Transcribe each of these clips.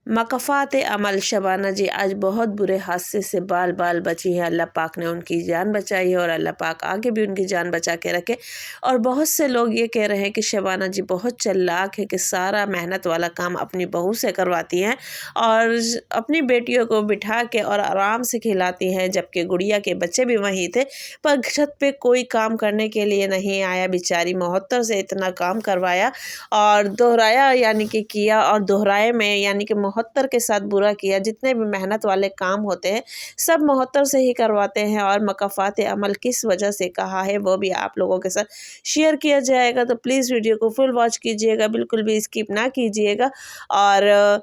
मकफ़ात अमल शबाना जी आज बहुत बुरे हादसे से बाल बाल बची हैं। अल्लाह पाक ने उनकी जान बचाई है और अल्लाह पाक आगे भी उनकी जान बचा के रखे। और बहुत से लोग ये कह रहे हैं कि शबाना जी बहुत चालाक है कि सारा मेहनत वाला काम अपनी बहू से करवाती हैं और अपनी बेटियों को बिठा के और आराम से खिलाती हैं, जबकि गुड़िया के बच्चे भी वहीं थे पर छत पे कोई काम करने के लिए नहीं आया। बेचारी मोहत्तर से इतना काम करवाया और दोहराया यानी कि किया और दोहराए में यानी कि मोहत्तर के साथ बुरा किया। जितने भी मेहनत वाले काम होते हैं सब मोहत्तर से ही करवाते हैं। और मकफ़ात अमल किस वजह से कहा है वो भी आप लोगों के साथ शेयर किया जाएगा, तो प्लीज़ वीडियो को फुल वॉच कीजिएगा, बिल्कुल भी स्किप ना कीजिएगा। और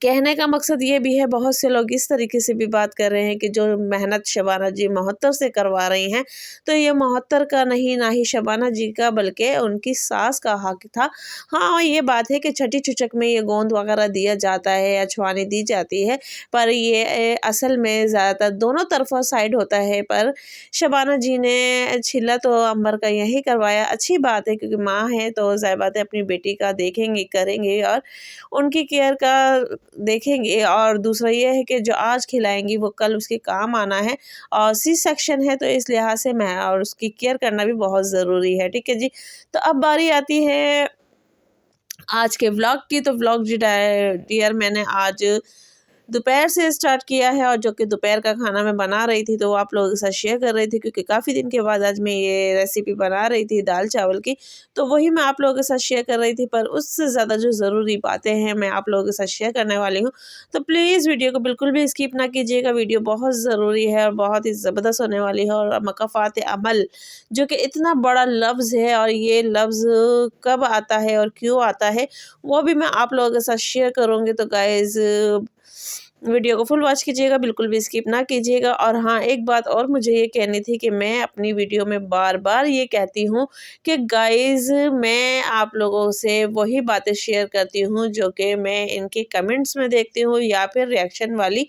कहने का मकसद ये भी है, बहुत से लोग इस तरीके से भी बात कर रहे हैं कि जो मेहनत शबाना जी मोहत्तर से करवा रही हैं तो ये मोहत्तर का नहीं, ना ही शबाना जी का, बल्कि उनकी सास का हक था। हाँ, ये बात है कि छठी चुचक में ये गोंद वगैरह दिया जाता है या छुआनी दी जाती है, पर ये असल में ज़्यादातर दोनों तरफा साइड होता है। पर शबाना जी ने छिला तो अंबर का यही करवाया। अच्छी बात है क्योंकि माँ है तो ज़ाहिर बात है अपनी बेटी का देखेंगे, करेंगे और उनकी केयर का देखेंगे। और दूसरा ये है कि जो आज खिलाएंगी वो कल उसके काम आना है और सी सेक्शन है तो इस लिहाज से मैं और उसकी केयर करना भी बहुत ज़रूरी है। ठीक है जी, तो अब बारी आती है आज के व्लॉग की। तो व्लॉग जी डियर मैंने आज दोपहर से स्टार्ट किया है और जो कि दोपहर का खाना मैं बना रही थी तो वो आप लोगों के साथ शेयर कर रही थी, क्योंकि काफ़ी दिन के बाद आज मैं ये रेसिपी बना रही थी दाल चावल की, तो वही मैं आप लोगों के साथ शेयर कर रही थी। पर उससे ज़्यादा जो ज़रूरी बातें हैं मैं आप लोगों के साथ शेयर करने वाली हूँ, तो प्लीज़ वीडियो को बिल्कुल भी स्किप ना कीजिएगा। वीडियो बहुत ज़रूरी है और बहुत ही ज़बरदस्त होने वाली है। और मकफ़ात अमल जो कि इतना बड़ा लफ्ज़ है और ये लफ्ज़ कब आता है और क्यों आता है वो भी मैं आप लोगों के साथ शेयर करूँगी। तो गाइज़ वीडियो को फुल वॉच कीजिएगा, बिल्कुल भी स्किप ना कीजिएगा। और हाँ, एक बात और मुझे ये कहनी थी कि मैं अपनी वीडियो में बार बार ये कहती हूँ कि गाइज़ मैं आप लोगों से वही बातें शेयर करती हूँ जो कि मैं इनके कमेंट्स में देखती हूँ या फिर रिएक्शन वाली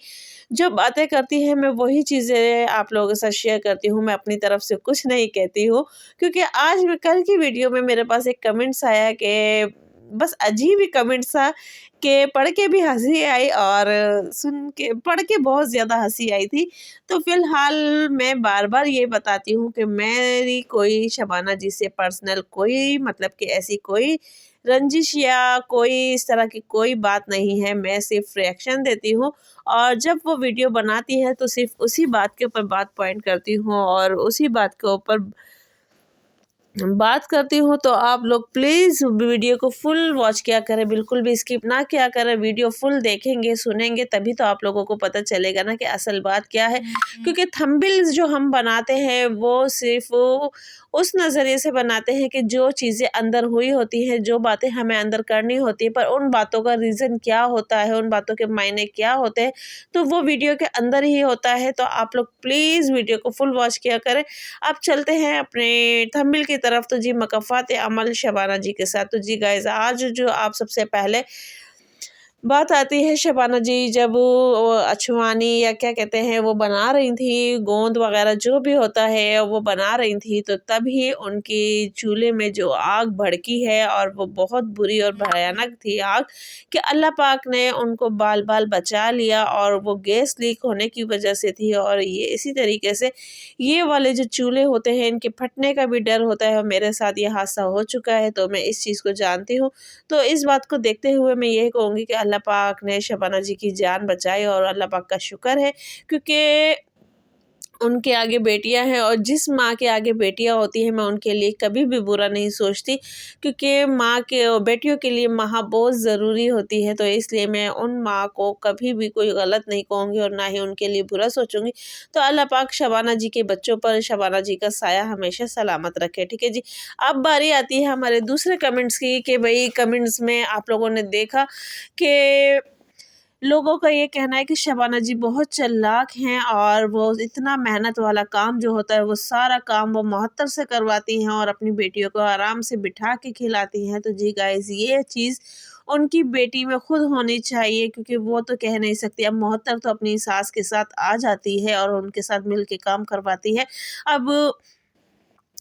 जो बातें करती हैं, मैं वही चीज़ें आप लोगों के साथ शेयर करती हूँ। मैं अपनी तरफ से कुछ नहीं कहती हूँ, क्योंकि आज मैं कल की वीडियो में मेरे पास एक कमेंट्स आया कि बस अजीब ही कमेंट्स था कि पढ़ के भी हँसी आई और सुन के पढ़ के बहुत ज़्यादा हँसी आई थी। तो फ़िलहाल मैं बार-बार ये बताती हूँ कि मेरी कोई शबाना जी से पर्सनल कोई मतलब कि ऐसी कोई रंजिश या कोई इस तरह की कोई बात नहीं है। मैं सिर्फ़ रिएक्शन देती हूँ और जब वो वीडियो बनाती है तो सिर्फ़ उसी बात के ऊपर बात पॉइंट करती हूँ और उसी बात के ऊपर बात करती हूँ। तो आप लोग प्लीज़ वीडियो को फुल वॉच किया करें, बिल्कुल भी स्किप ना किया करें। वीडियो फुल देखेंगे, सुनेंगे तभी तो आप लोगों को पता चलेगा ना कि असल बात क्या है। क्योंकि थंबनेल्स जो हम बनाते हैं वो सिर्फ़ उस नज़रिए से बनाते हैं कि जो चीज़ें अंदर हुई होती हैं, जो बातें हमें अंदर करनी होती है, पर उन बातों का रीज़न क्या होता है, उन बातों के मायने क्या होते हैं, तो वो वीडियो के अंदर ही होता है। तो आप लोग प्लीज़ वीडियो को फुल वॉच किया करें। अब चलते हैं अपने थंबनेल की तरफ। तो जी मकफ़ात अमल शबाना जी के साथ। तो जी गाइज़ आज जो आप सबसे पहले बात आती है शबाना जी जब वो अछवानी या क्या कहते हैं वो बना रही थी, गोंद वगैरह जो भी होता है वो बना रही थी, तो तभी उनकी चूल्हे में जो आग भड़की है और वो बहुत बुरी और भयानक थी आग कि अल्लाह पाक ने उनको बाल बाल बचा लिया और वो गैस लीक होने की वजह से थी। और ये इसी तरीके से ये वाले जो चूल्हे होते हैं इनके फटने का भी डर होता है और मेरे साथ ये हादसा हो चुका है, तो मैं इस चीज़ को जानती हूँ। तो इस बात को देखते हुए मैं यही कहूँगी कि अल्लाह पाक ने शबाना जी की जान बचाई और अल्लाह पाक का शुक्र है, क्योंकि उनके आगे बेटियां हैं और जिस माँ के आगे बेटियां होती हैं मैं उनके लिए कभी भी बुरा नहीं सोचती, क्योंकि माँ के बेटियों के लिए माँ बहुत ज़रूरी होती है। तो इसलिए मैं उन माँ को कभी भी कोई गलत नहीं कहूँगी और ना ही उनके लिए बुरा सोचूंगी। तो अल्लाह पाक शबाना जी के बच्चों पर शबाना जी का साया हमेशा सलामत रखे। ठीक है जी, अब बारी आती है हमारे दूसरे कमेंट्स की कि भाई कमेंट्स में आप लोगों ने देखा कि लोगों का ये कहना है कि शबाना जी बहुत चालाक हैं और वो इतना मेहनत वाला काम जो होता है वो सारा काम वो मुहत्तर से करवाती हैं और अपनी बेटियों को आराम से बिठा के खिलाती हैं। तो जी गाइस ये चीज़ उनकी बेटी में खुद होनी चाहिए, क्योंकि वो तो कह नहीं सकती। अब मुहत्तर तो अपनी सास के साथ आ जाती है और उनके साथ मिल के काम करवाती है। अब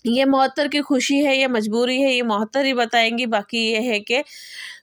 ये मुहत्तर की खुशी है, ये मजबूरी है, ये मुहत्तर ही बताएंगी। बाकी ये है कि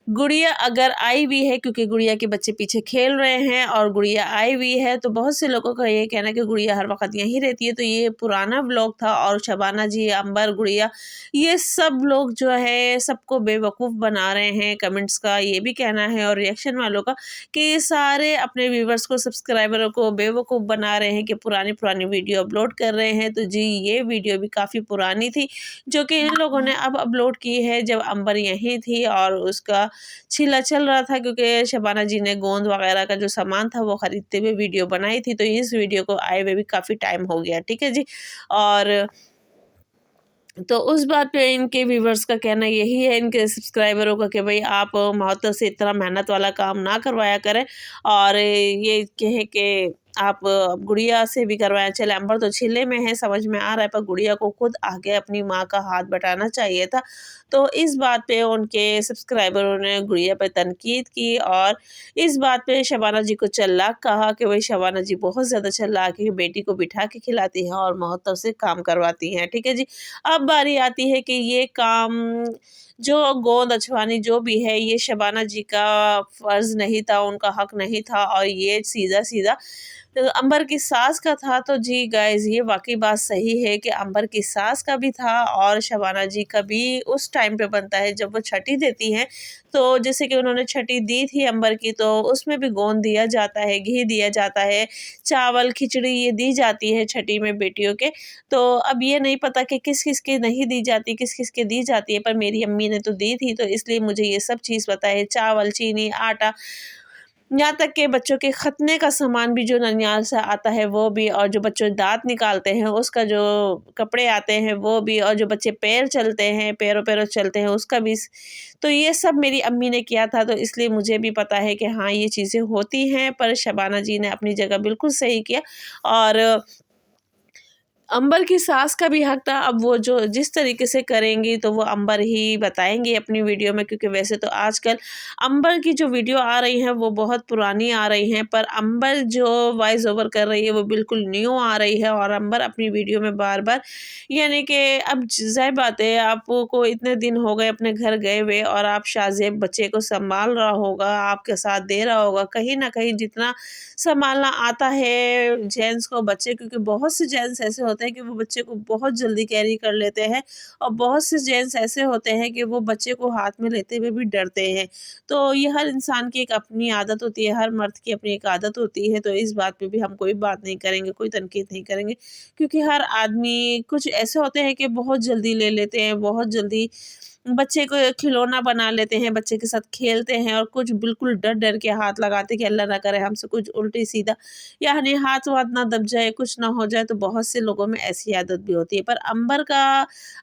गुड़िया अगर आई भी है, क्योंकि गुड़िया के बच्चे पीछे खेल रहे हैं और गुड़िया आई हुई है, तो बहुत से लोगों का ये कहना है कि गुड़िया हर वक्त यहीं रहती है। तो ये पुराना व्लॉग था और शबाना जी, अंबर, गुड़िया, ये सब लोग जो है सबको बेवकूफ़ बना रहे हैं। कमेंट्स का ये भी कहना है और रिएक्शन वालों का कि ये सारे अपने व्यूवर्स को, सब्सक्राइबरों को बेवकूफ़ बना रहे हैं कि पुरानी पुरानी वीडियो अपलोड कर रहे हैं। तो जी, ये वीडियो भी काफ़ी पुरानी थी जो कि इन लोगों ने अब अपलोड की है, जब अंबर यहीं थी और उसका छिला चल रहा था, क्योंकि शबाना जी ने गोंद वगैरह का जो सामान था वो खरीदते हुए वीडियो बनाई थी। तो इस वीडियो को आए हुए भी काफ़ी टाइम हो गया, ठीक है जी। और तो उस बात पे इनके व्यूवर्स का कहना यही है, इनके सब्सक्राइबरों का, कि भाई आप मोहत्तर से इतना मेहनत वाला काम ना करवाया करें और ये कहे कि आप गुड़िया से भी करवाया। चले, अंबर तो छिले में है, समझ में आ रहा है, पर गुड़िया को खुद आगे अपनी माँ का हाथ बटाना चाहिए था। तो इस बात पे उनके सब्सक्राइबरों ने गुड़िया पे तनकीद की और इस बात पे शबाना जी को चालाक कहा कि भाई शबाना जी बहुत ज़्यादा चालाक है, बेटी को बिठा के खिलाती हैं और मोहत्तर से काम करवाती हैं, ठीक है जी। अब बारी आती है कि ये काम, जो गोंद अछवानी जो भी है, ये शबाना जी का फ़र्ज़ नहीं था, उनका हक नहीं था और ये सीधा-सीधा अंबर की सास का था। तो जी गाइज़, ये वाक़ई बात सही है कि अंबर की सास का भी था और शबाना जी का भी उस टाइम पे बनता है जब वो छठी देती हैं। तो जैसे कि उन्होंने छठी दी थी अंबर की, तो उसमें भी गोंद दिया जाता है, घी दिया जाता है, चावल, खिचड़ी ये दी जाती है छठी में बेटियों के। तो अब ये नहीं पता कि किस-किस के नहीं दी जाती, किस-किस के दी जाती है, पर मेरी अम्मी ने तो दी थी, तो इसलिए मुझे ये सब चीज़ पता है। चावल, चीनी, आटा, यहाँ तक कि बच्चों के खतने का सामान भी जो ननिहाल से आता है वो भी, और जो बच्चों दाँत निकालते हैं उसका जो कपड़े आते हैं वो भी, और जो बच्चे पैर चलते हैं, पैरों-पैरों चलते हैं उसका भी तो ये सब मेरी अम्मी ने किया था। तो इसलिए मुझे भी पता है कि हाँ, ये चीज़ें होती हैं, पर शबाना जी ने अपनी जगह बिल्कुल सही किया और अंबर की सास का भी हक था। अब वो जो जिस तरीके से करेंगी तो वो अंबर ही बताएँगी अपनी वीडियो में, क्योंकि वैसे तो आजकल अंबर की जो वीडियो आ रही हैं वो बहुत पुरानी आ रही हैं, पर अंबर जो वॉइस ओवर कर रही है वो बिल्कुल न्यू आ रही है और अंबर अपनी वीडियो में बार-बार, यानी कि अब ज़ाहिर बात है, आपको इतने दिन हो गए अपने घर गए हुए और आप शाज़ेब बच्चे को सँभाल रहा होगा, आपके साथ दे रहा होगा, कहीं न कहीं जितना सँभालना आता है जेंट्स को बच्चे, क्योंकि बहुत से जेंट्स ऐसे होते हैं कि वो बच्चे को बहुत जल्दी कैरी कर लेते हैं और बहुत से जेंट्स ऐसे होते हैं कि वो बच्चे को हाथ में लेते हुए भी डरते हैं। तो ये हर इंसान की एक अपनी आदत होती है, हर मर्द की अपनी एक आदत होती है, तो इस बात पे भी हम कोई बात नहीं करेंगे, कोई तनकीद नहीं करेंगे, क्योंकि हर आदमी, कुछ ऐसे होते हैं कि बहुत जल्दी ले लेते हैं, बहुत जल्दी बच्चे को खिलौना बना लेते हैं, बच्चे के साथ खेलते हैं और कुछ बिल्कुल डर-डर के हाथ लगाते कि अल्लाह ना करे हमसे कुछ उल्टी-सीधा, यानी हाथ-वाथ ना दब जाए, कुछ ना हो जाए। तो बहुत से लोगों में ऐसी आदत भी होती है। पर अंबर का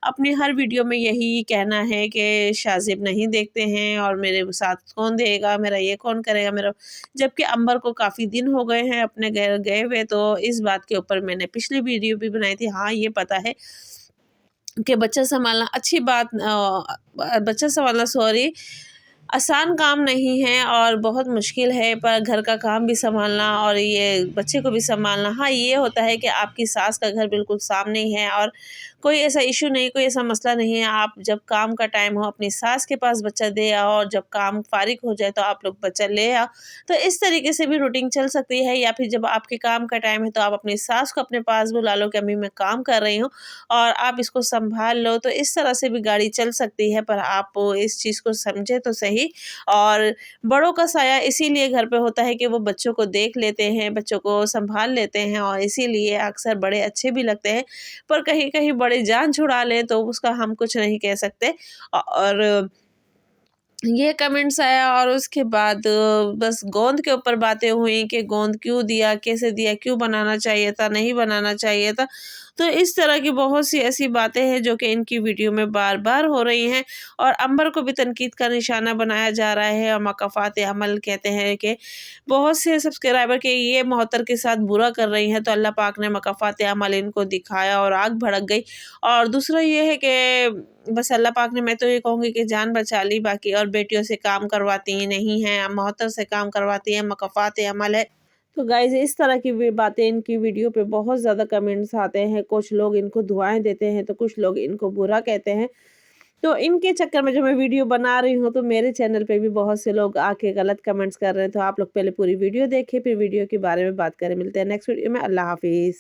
अपनी हर वीडियो में यही कहना है कि शाज़िब नहीं देखते हैं और मेरे साथ कौन देगा, मेरा ये कौन करेगा मेरा, जबकि अंबर को काफ़ी दिन हो गए हैं अपने घर गए हुए। तो इस बात के ऊपर मैंने पिछली वीडियो भी बनाई थी। हाँ, ये पता है कि बच्चा सँभालना अच्छी बात, बच्चा सँभालना, सॉरी, आसान काम नहीं है और बहुत मुश्किल है, पर घर का काम भी सँभालना और ये बच्चे को भी सँभालना। हाँ, ये होता है कि आपकी सास का घर बिल्कुल सामने ही है और कोई ऐसा इश्यू नहीं, कोई ऐसा मसला नहीं है। आप जब काम का टाइम हो अपनी सास के पास बच्चा दे आओ और जब काम फ़ारिग हो जाए तो आप लोग बच्चा ले आओ। तो इस तरीके से भी रूटीन चल सकती है, या फिर जब आपके काम का टाइम है तो आप अपनी सास को अपने पास बुला लो कि अम्मी मैं काम कर रही हूँ और आप इसको सँभाल लो। तो इस तरह से भी गाड़ी चल सकती है, पर आप इस चीज़ को समझें तो सही। और बड़ों का साया इसीलिए घर पे होता है कि वो बच्चों को देख लेते हैं, बच्चों को सँभाल लेते हैं और इसीलिए अक्सर बड़े अच्छे भी लगते हैं। पर कहीं-कहीं बड़े जान छुड़ा लें तो उसका हम कुछ नहीं कह सकते। और ये कमेंट्स आया और उसके बाद बस गोंद के ऊपर बातें हुई कि गोंद क्यों दिया, कैसे दिया, क्यों बनाना चाहिए था, नहीं बनाना चाहिए था। तो इस तरह की बहुत सी ऐसी बातें हैं जो कि इनकी वीडियो में बार-बार हो रही हैं और अंबर को भी तनकीद का निशाना बनाया जा रहा है और मकाफ़ात अमल कहते हैं कि बहुत से सब्सक्राइबर के ये मोहत्तर के साथ बुरा कर रही हैं, तो अल्लाह पाक ने मकाफ़ात अमल इनको दिखाया और आग भड़क गई। और दूसरा ये है कि बस अल्लाह पाक ने, मैं तो ये कहूँगी कि जान बचा ली, बाकी और बेटियों से काम करवाती ही नहीं हैं, मोहत्तर से काम करवाती हैं, मकाफ़ात अमल है। तो गाइज़, इस तरह की बातें इनकी वीडियो पे बहुत ज़्यादा कमेंट्स आते हैं, कुछ लोग इनको दुआएँ देते हैं, तो कुछ लोग इनको बुरा कहते हैं। तो इनके चक्कर में जो मैं वीडियो बना रही हूँ, तो मेरे चैनल पे भी बहुत से लोग आके गलत कमेंट्स कर रहे हैं। तो आप लोग पहले पूरी वीडियो देखिए, फिर वीडियो के बारे में बात करें। मिलते हैं नेक्स्ट वीडियो में। अल्लाह हाफ़िज़।